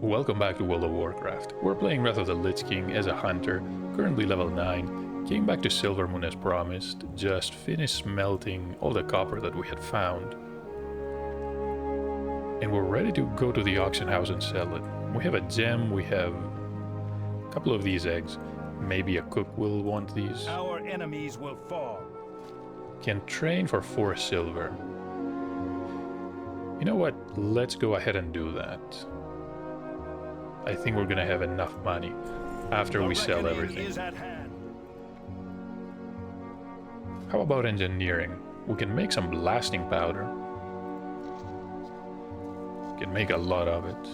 Welcome back to World of Warcraft. We're playing Wrath of the Lich King as a hunter, currently level 9, came back to Silvermoon as promised, just finished smelting all the copper that we had found. And we're ready to go to the auction house and sell it. We have a gem, we have a couple of these eggs. Maybe a cook will want these. Our enemies will fall. Can train for 4 silver. You know what? Let's go ahead and do that. I think we're gonna have enough money after we sell everything. How about engineering? We can make some blasting powder. We can make a lot of it.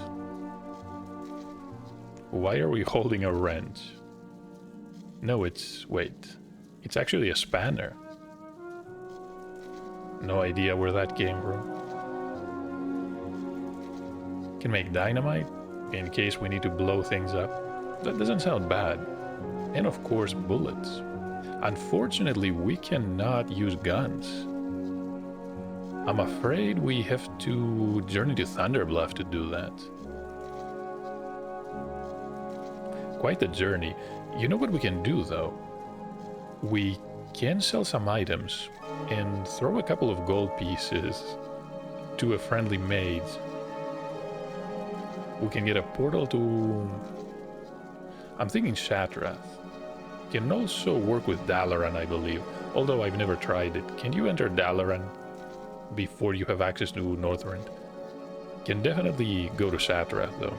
Why are we holding a wrench? No, wait. It's actually a spanner. No idea where that came from. Can make dynamite in case we need to blow things up. That doesn't sound bad. And of course, bullets. Unfortunately, we cannot use guns. I'm afraid we have to journey to Thunderbluff to do that. Quite the journey. You know what we can do, though? We can sell some items and throw a couple of gold pieces to a friendly mage. We can get a portal to... I'm thinking Shatrath. Can also work with Dalaran, I believe. Although I've never tried it. Can you enter Dalaran before you have access to Northrend? Can definitely go to Shatrath, though.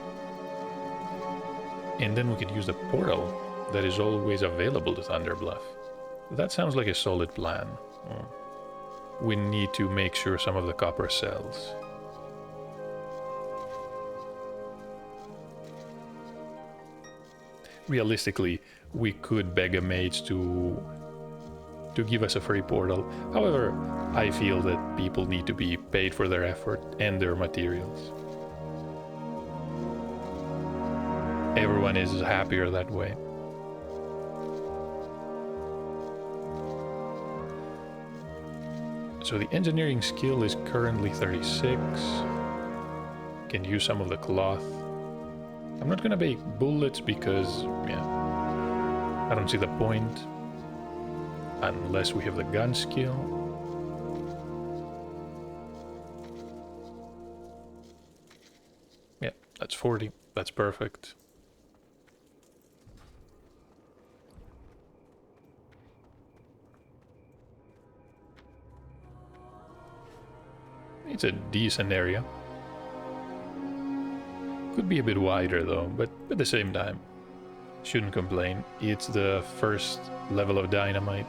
And then we can use the portal that is always available to Thunderbluff. That sounds like a solid plan. We need to make sure some of the copper sells. Realistically, we could beg a mage to give us a free portal. However, I feel that people need to be paid for their effort and their materials. Everyone is happier that way. So the engineering skill is currently 36. Can use some of the cloth. I'm not gonna make bullets because, yeah, I don't see the point. Unless we have the gun skill. Yeah, that's 40. That's perfect. It's a decent area. Could be a bit wider though, but at the same time, shouldn't complain. It's the first level of dynamite.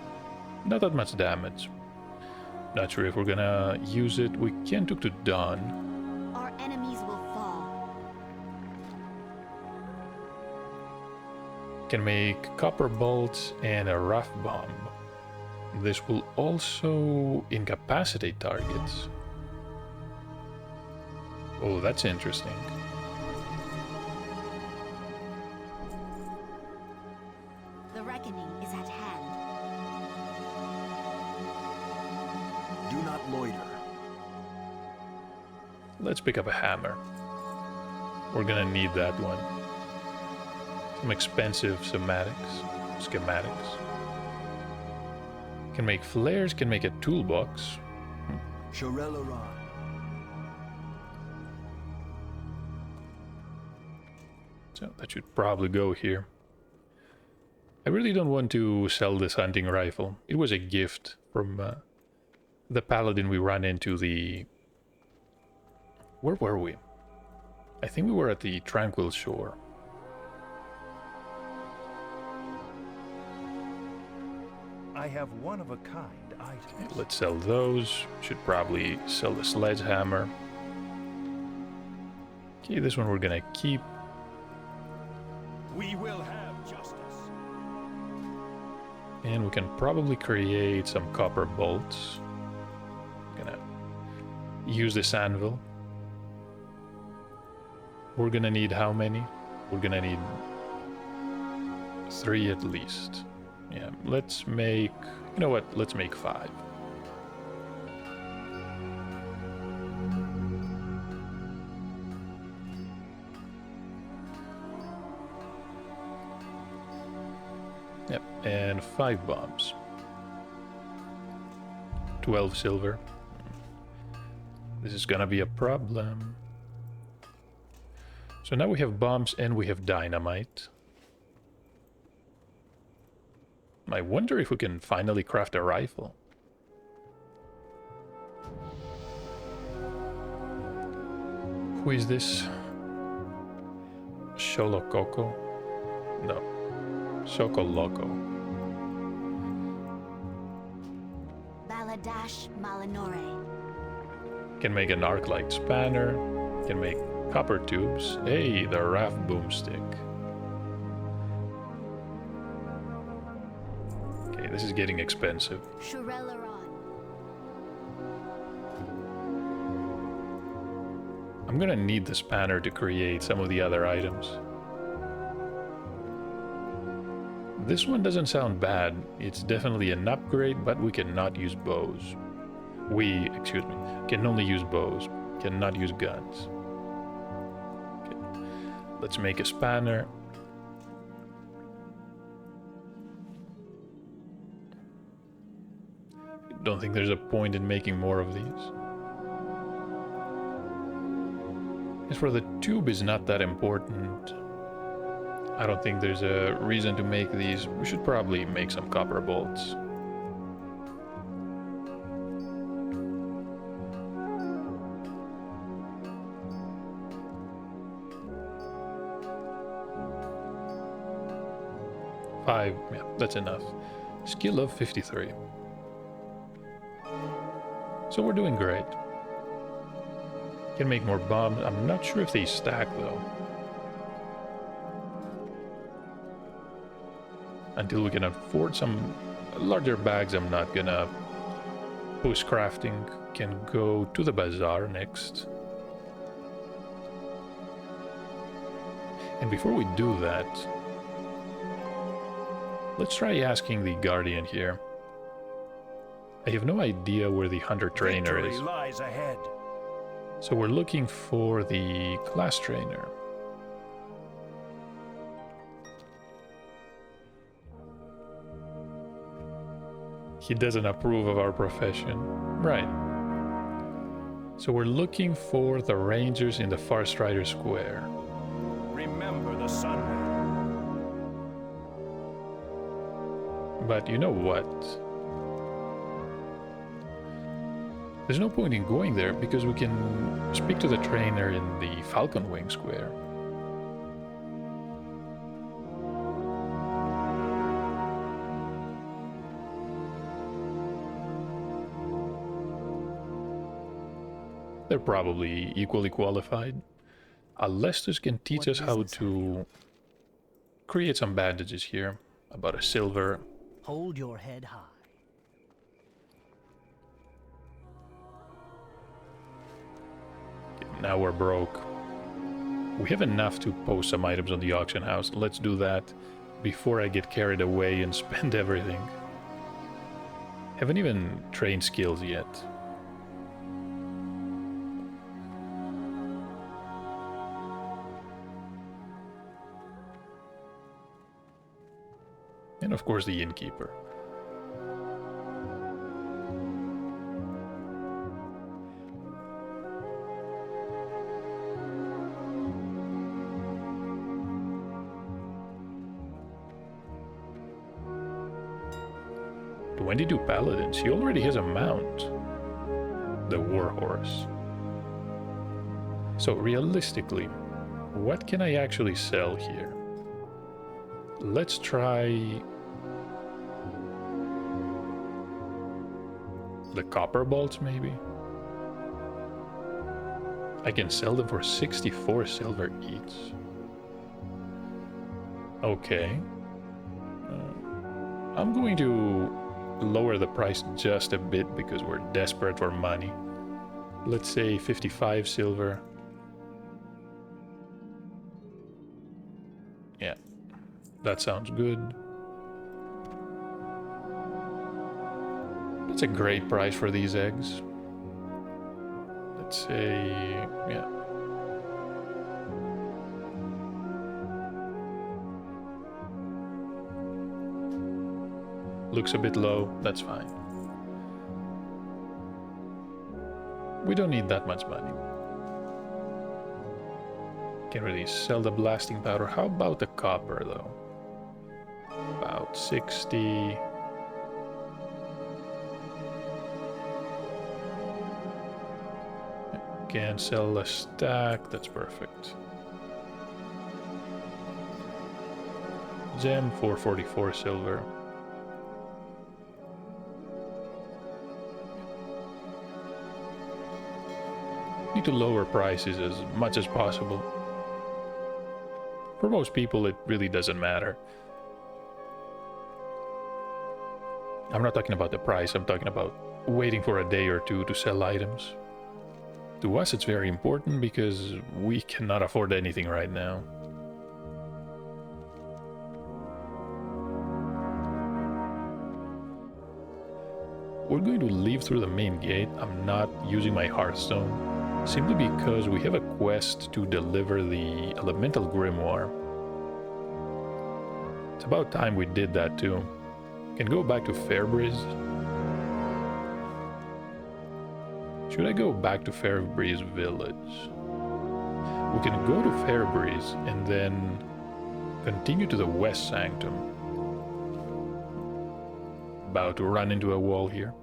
Not that much damage. Not sure if we're gonna use it. We can talk to Dawn. Our enemies will fall. Can make copper bolts and a rough bomb. This will also incapacitate targets. Oh, that's interesting. The reckoning is at hand. Do not loiter. Let's pick up a hammer. We're gonna need that one. Some expensive schematics. Can make flares, can make a toolbox. Shorelaron. So that should probably go here. I really don't want to sell this hunting rifle. It was a gift from the paladin we ran into the... Where were we? I think we were at the Tranquil Shore. I have one-of-a-kind items. Okay, let's sell those. Should probably sell the sledgehammer. Okay, this one we're gonna keep. We will have justice. And we can probably create some copper bolts. Gonna use this anvil. We're gonna need how many? We're gonna need 3 at least. Yeah, let's make... You know what? Let's make 5. Yep, and 5 bombs. 12 silver. This is gonna be a problem. So now we have bombs and we have dynamite. I wonder if we can finally craft a rifle. Who is this? Sholokoko? No. Sokoloko. Baladash Malinore. Can make an arc-light spanner. Can make copper tubes. Hey, the raft boomstick. Okay, this is getting expensive. Shurelaron. I'm gonna need the spanner to create some of the other items. This one doesn't sound bad. It's definitely an upgrade, but we cannot use bows. Excuse me, can only use bows. Cannot use guns. Okay. Let's make a spanner. Don't think there's a point in making more of these. As for the tube is not that important. I don't think there's a reason to make these. We should probably make some copper bolts. Five, yeah, that's enough. Skill of 53. So we're doing great. Can make more bombs. I'm not sure if they stack though. Until we can afford some larger bags, I'm not gonna push crafting. Can go to the bazaar next. And before we do that, let's try asking the Guardian here. I have no idea where the Hunter Trainer is. Victory lies ahead. So we're looking for the Class Trainer. He doesn't approve of our profession. Right. So we're looking for the Rangers in the Farstrider Square. Remember the sun. But you know what? There's no point in going there because we can speak to the trainer in the Falcon Wing Square. They're probably equally qualified. Alestus can teach us how to create some bandages here. About a silver. Hold your head high. Now we're broke. We have enough to post some items on the auction house. Let's do that before I get carried away and spend everything. Haven't even trained skills yet. And of course the innkeeper. "22 paladins. He already has a mount. The Warhorse. So realistically, what can I actually sell here? Let's try the copper bolts, maybe? I can sell them for 64 silver each. Okay. I'm going to lower the price just a bit because we're desperate for money. Let's say 55 silver. Yeah, that sounds good. That's a great price for these eggs. Let's say, yeah. Looks a bit low, that's fine. We don't need that much money. Can't really sell the blasting powder. How about the copper though? About 60. Can sell a stack, that's perfect. Gem 444 silver. Need to lower prices as much as possible. For most people it really doesn't matter. I'm not talking about the price, I'm talking about waiting for a day or two to sell items. To us it's very important because we cannot afford anything right now. We're going to leave through the main gate. I'm not using my Hearthstone, simply because we have a quest to deliver the Elemental Grimoire. It's about time we did that too. Can go back to Fairbreeze. Should I go back to Fairbreeze Village? We can go to Fairbreeze and then continue to the West Sanctum. About to run into a wall here.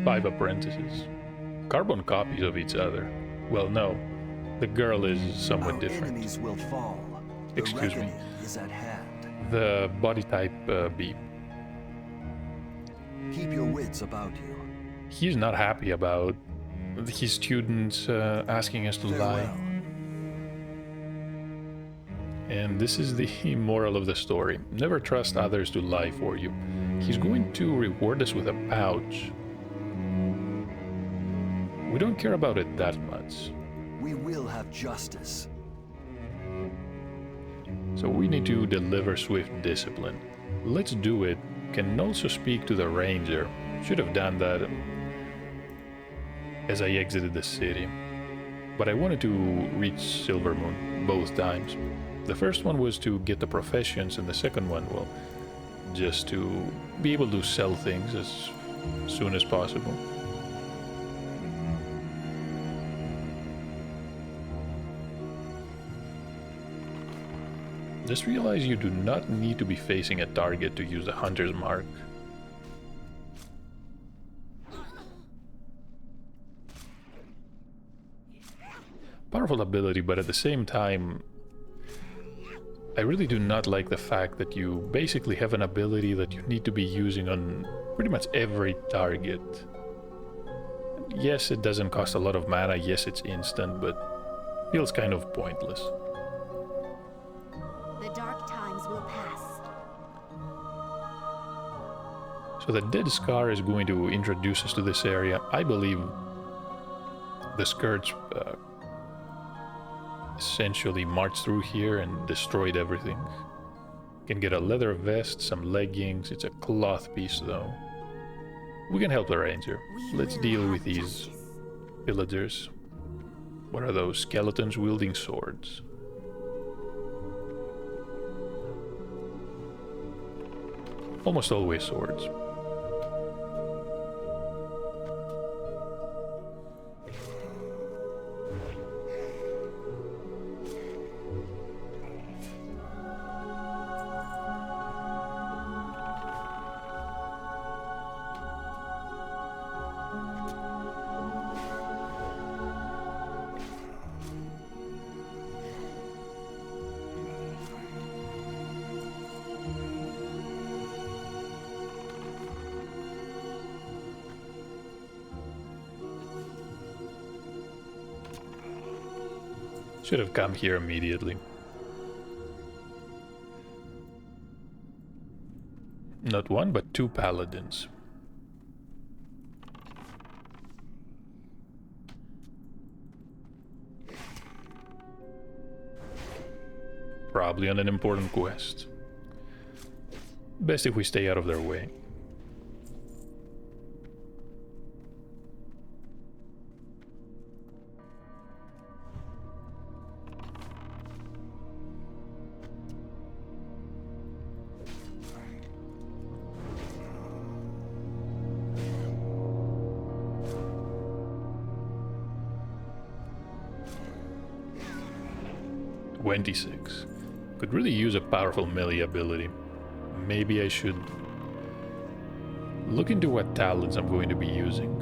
Five apprentices. Carbon copies of each other. Well, no. The girl is somewhat different. Enemies will fall. Excuse me. Is at hand. The body type beep. Keep your wits about you. He's not happy about his students asking us to lie. Farewell. And this is the moral of the story. Never trust others to lie for you. He's going to reward us with a pouch. We don't care about it that much. We will have justice. So we need to deliver swift discipline. Let's do it. Can also speak to the ranger. Should have done that as I exited the city. But I wanted to reach Silvermoon both times. The first one was to get the professions, and the second one, well, just to be able to sell things as soon as possible. Just realize you do not need to be facing a target to use the Hunter's Mark. Powerful ability, but at the same time, I really do not like the fact that you basically have an ability that you need to be using on pretty much every target. Yes, it doesn't cost a lot of mana, yes, it's instant, but feels kind of pointless. The dark times will pass. So the Dead Scar is going to introduce us to this area. I believe the Scourge essentially marched through here and destroyed everything. Can get a leather vest, some leggings. It's a cloth piece though. We can help the ranger. Let's deal with these villagers. What are those? Skeletons wielding swords. Almost always swords. Should have come here immediately. Not one, but two paladins. Probably on an important quest. Best if we stay out of their way. "26. Could really use a powerful melee ability. Maybe I should look into what talents I'm going to be using."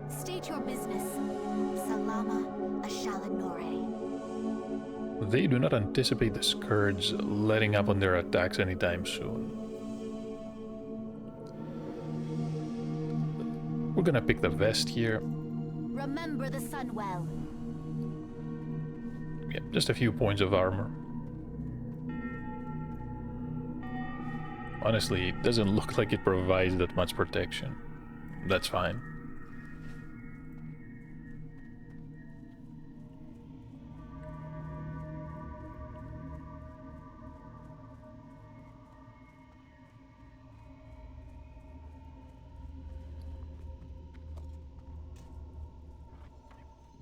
State your business. Salama Ashalanore. They do not anticipate the Scourge letting up on their attacks anytime soon. We're gonna pick the vest here. Remember the sun well. Yeah, just a few points of armor. Honestly, it doesn't look like it provides that much protection. That's fine.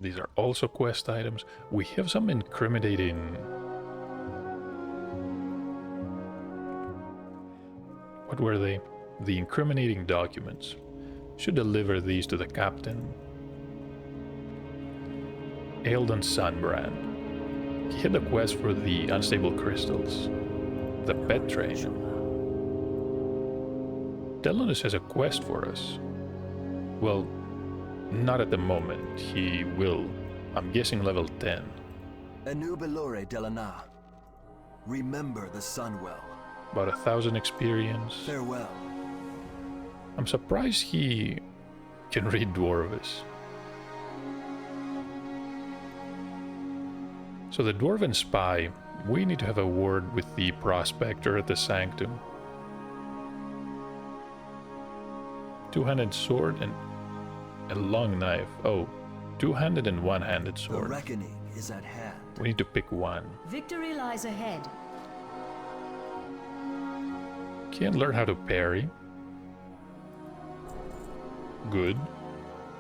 These are also quest items. We have some incriminating... What were they? The incriminating documents. Should deliver these to the captain. Eldon Sunbrand. He had a quest for the unstable crystals. The pet train. Telonus has a quest for us. Well, not at the moment. He will. I'm guessing level 10. Enubilore Delana. Remember the Sunwell. About 1,000 experience. Farewell. I'm surprised he can read Dwarvish. So the Dwarven Spy, we need to have a word with the Prospector at the Sanctum. Two-handed sword and a long knife. Oh, two-handed and one-handed The sword. reckoning is at hand. We need to pick one. Victory lies ahead. Can't learn how to parry. Good.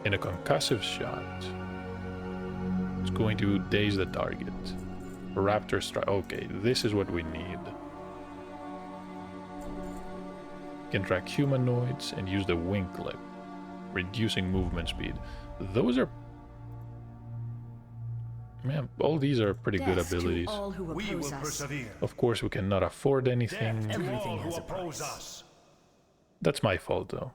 And a concussive shot. It's going to daze the target. Raptor strike. Okay, this is what we need. Can track humanoids and use the wing clip, reducing movement speed. Those are... Man, all these are pretty good Death to abilities. all who We oppose will us. persevere. Of course, we cannot afford anything. Death to Everything all who has a oppose price. us. That's my fault, though.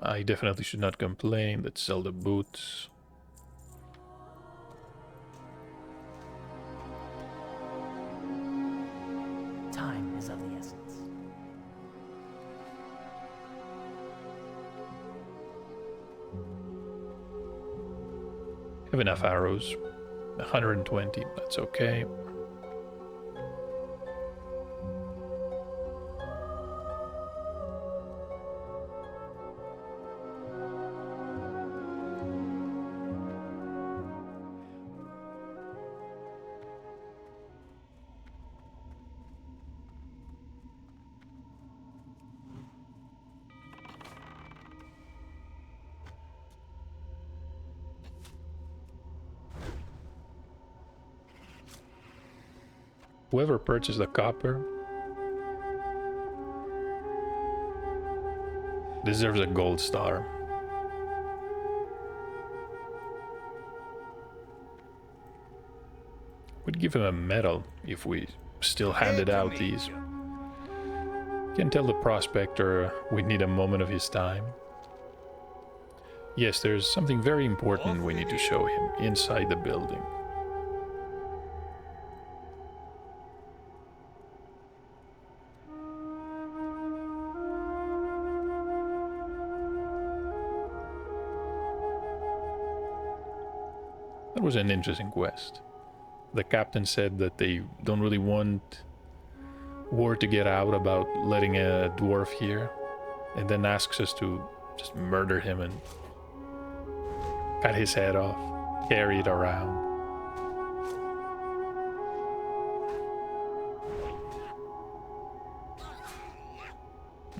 I definitely should not complain. Let's sell the boots. Time is of the essence. Have enough arrows. 120, that's okay. whoever purchased the copper deserves a gold star. Would give him a medal if we still handed out these. Can tell the prospector we need a moment of his time. Yes, there's something very important we need to show him inside the building. That was an interesting quest. The captain said that they don't really want word to get out about letting a dwarf here, and then asks us to just murder him and cut his head off, carry it around.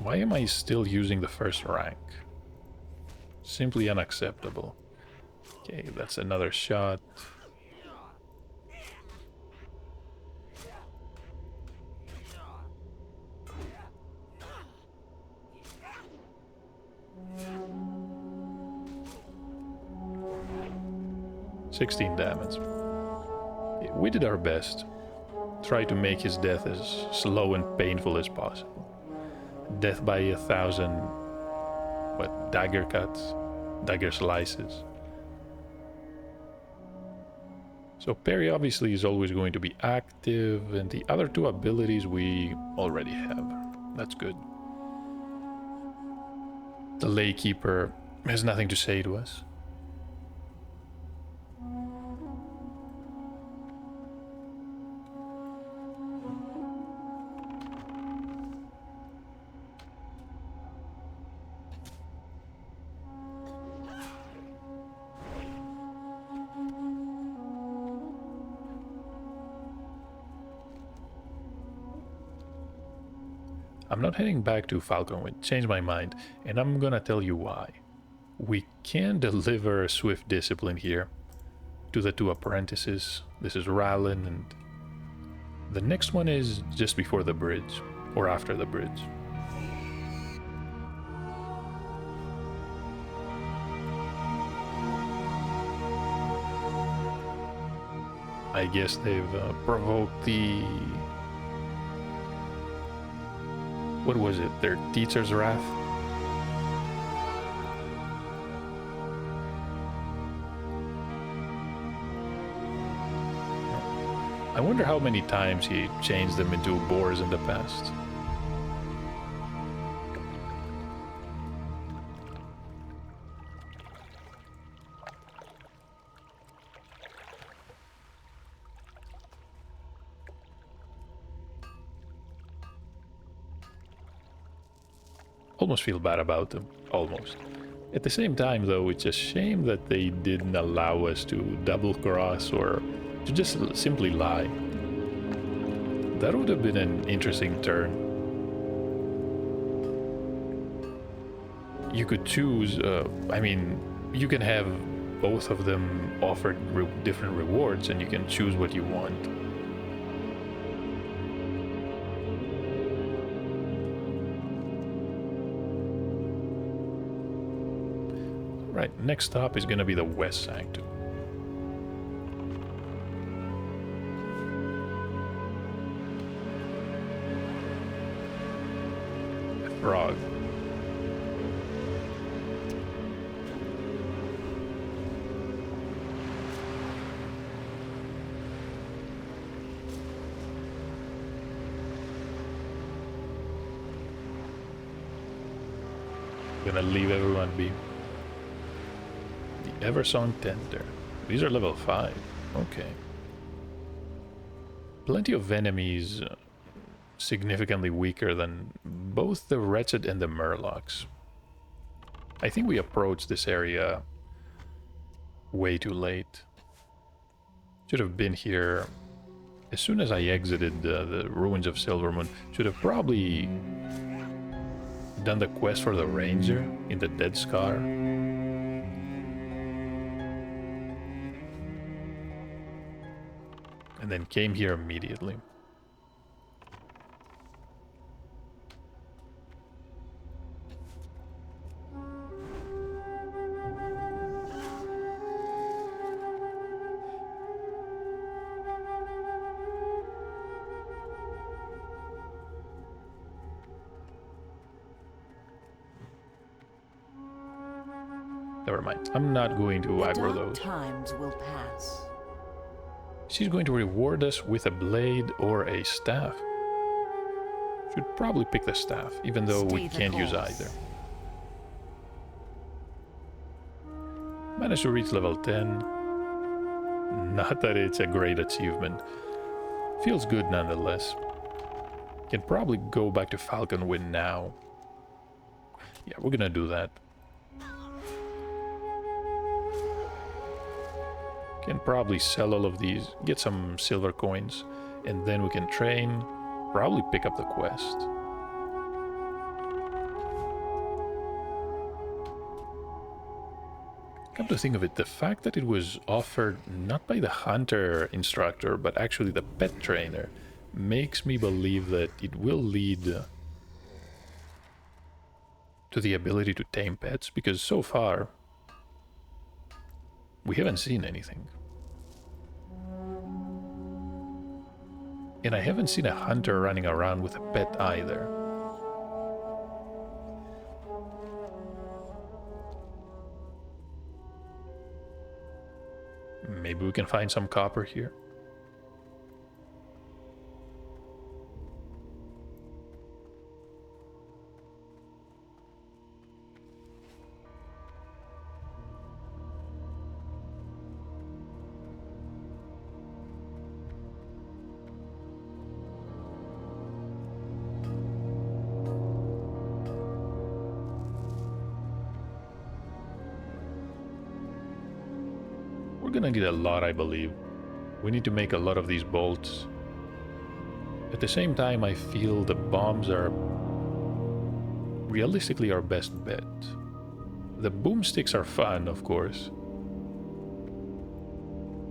Why am I still using the first rank? Simply unacceptable. Okay, that's another shot. $16 damage. We did our best. Try to make his death as slow and painful as possible. Death by 1,000... what? Dagger cuts? Dagger slices. So Perry obviously is always going to be active, and the other two abilities we already have. That's good. The Laykeeper has nothing to say to us. I'm not heading back to Falconwood, changed my mind, and I'm gonna tell you why. We can deliver swift discipline here to the two apprentices. This is Rallin, and the next one is just before the bridge, or after the bridge. I guess they've provoked the... what was it? Their teacher's wrath? I wonder how many times he changed them into boars in the past. Almost feel bad about them. Almost. At the same time, though, it's a shame that they didn't allow us to double cross or to just simply lie. That would have been an interesting turn. You could choose, I mean, you can have both of them offered different rewards, and you can choose what you want. Right, next stop is going to be the West Sanctum. A frog. Gonna leave everyone be. Eversong Tender. These are level 5. Okay. Plenty of enemies significantly weaker than both the Wretched and the Murlocs. I think we approached this area way too late. Should have been here as soon as I exited the ruins of Silvermoon. Should have probably done the quest for the Ranger in the Dead Scar. And then came here immediately. Never mind. I'm not going to The aggro dark those. times will pass. She's going to reward us with a blade or a staff. Should probably pick the staff, even though we Stay the can't use course. either. Managed to reach level 10. Not that it's a great achievement. Feels good nonetheless. Can probably go back to Falconwind now. Yeah, we're gonna do that. Can probably sell all of these, get some silver coins, and then we can train, probably pick up the quest. Come to think of it, the fact that it was offered not by the hunter instructor, but actually the pet trainer, makes me believe that it will lead to the ability to tame pets, because so far we haven't seen anything. And I haven't seen a hunter running around with a pet either. Maybe we can find some copper here. We're gonna need a lot, I believe. We need to make a lot of these bolts. At the same time, I feel the bombs are realistically our best bet. The boomsticks are fun, of course.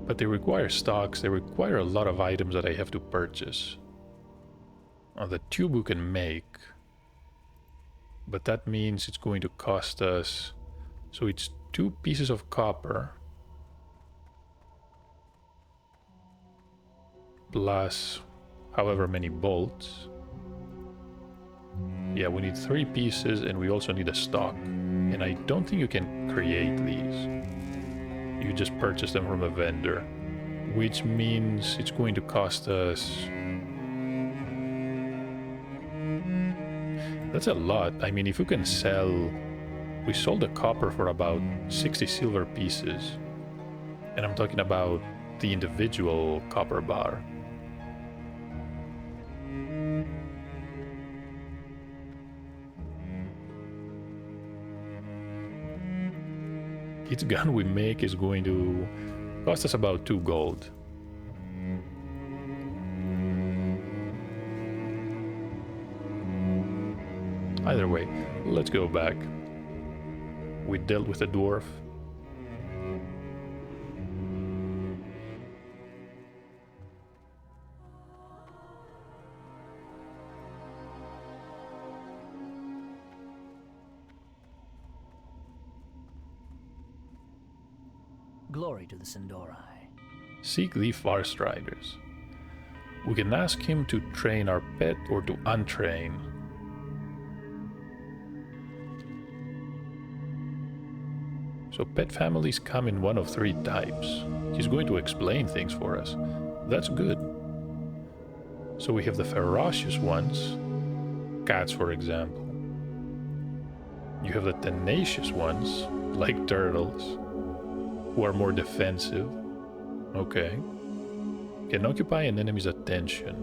But they require stocks, they require a lot of items that I have to purchase. The tube we can make. But that means it's going to cost us... So it's 2 pieces of copper. Plus however many bolts. Yeah, we need 3 pieces and we also need a stock. And I don't think you can create these. You just purchase them from a vendor. Which means it's going to cost us... That's a lot. I mean, if you can sell... We sold the copper for about 60 silver pieces. And I'm talking about the individual copper bar. Each gun we make is going to cost us about 2 gold. Either way, let's go back. We dealt with a dwarf. Glory to the Sindorai. Seek the Farstriders. We can ask him to train our pet or to untrain. So pet families come in one of 3 types. He's going to explain things for us. That's good. So we have the ferocious ones, cats for example. You have the tenacious ones, like turtles, who are more defensive. Okay. Can occupy an enemy's attention.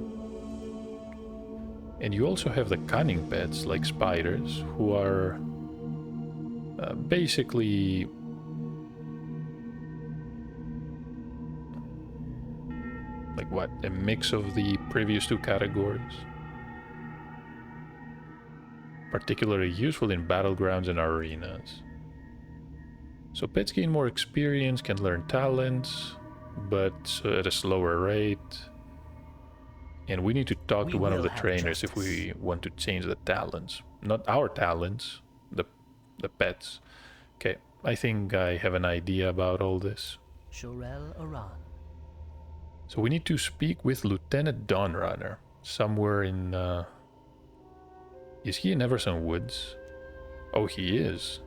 And you also have the cunning pets, like spiders, who are basically... like what? A mix of the previous 2 categories? Particularly useful in battlegrounds and arenas. So pets gain more experience, can learn talents, but at a slower rate. And we need to talk to one of the trainers if we want to change the talents. Not our talents, the pets. Okay, I think I have an idea about all this. Shorel Aran. So we need to speak with Lieutenant Dawnrunner, somewhere in... Is he in Everson Woods? Oh, he is.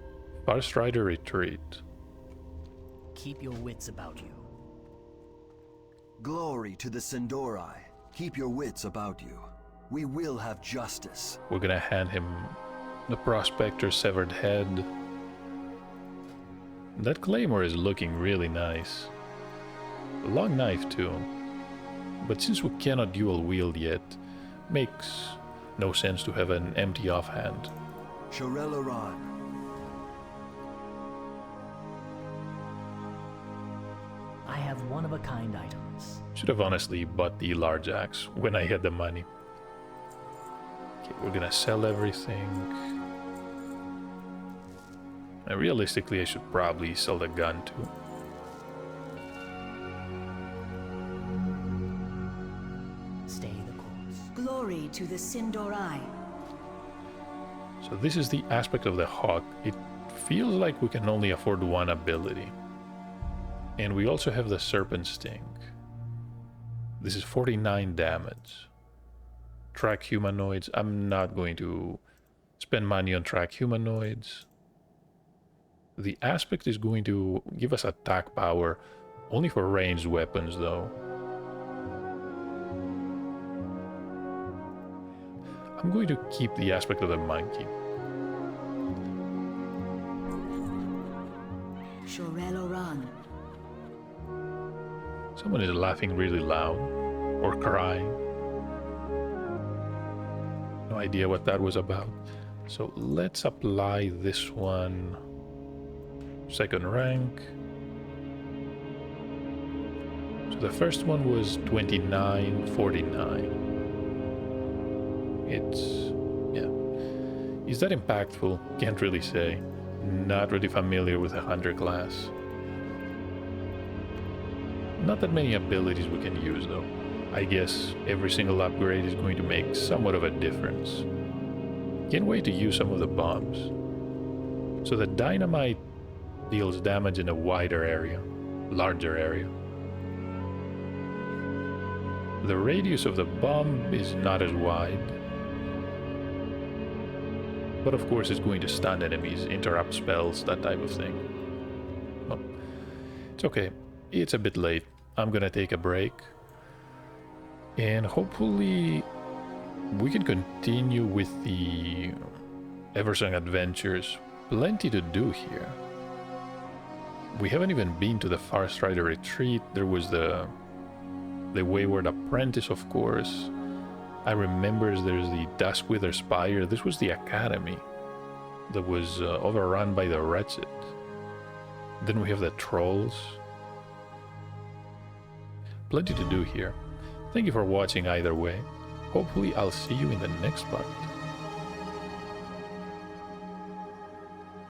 Farstrider Retreat. Keep your wits about you. Glory to the Sindorai. Keep your wits about you. We will have justice. We're gonna hand him the Prospector's severed head. That claymore is looking really nice. A long knife too. But since we cannot dual wield yet, makes no sense to have an empty offhand. Shorel Aran. I have one-of-a-kind items. Should have honestly bought the large axe when I had the money. Okay, we're gonna sell everything. And realistically, I should probably sell the gun too. Stay the course. Glory to the Sindorai. So this is the aspect of the hawk. It feels like we can only afford one ability. And we also have the serpent sting. This is 49 damage. Track humanoids. I'm not going to spend money on track humanoids. The aspect is going to give us attack power only for ranged weapons though. I'm going to keep the aspect of the monkey. Shorel Aran. Someone is laughing really loud or crying. No idea what that was about. So let's apply this one. Second rank. So the first one was 29.49. It's, yeah. Is that impactful? Can't really say. Not really familiar with a hunter class. Not that many abilities we can use though. I guess every single upgrade is going to make somewhat of a difference. Can't wait to use some of the bombs. So the dynamite deals damage in a wider area, larger area. The radius of the bomb is not as wide. But of course it's going to stun enemies, interrupt spells, that type of thing. Well, it's okay. It's a bit late. I'm gonna take a break. And hopefully we can continue with the Eversong adventures. Plenty to do here. We haven't even been to the Farstrider Retreat. There was the Wayward Apprentice, of course. I remember there's the Duskwither Spire. This was the Academy that was overrun by the Wretched. Then we have the Trolls. Plenty to do here. Thank you for watching either way. Hopefully I'll see you in the next part.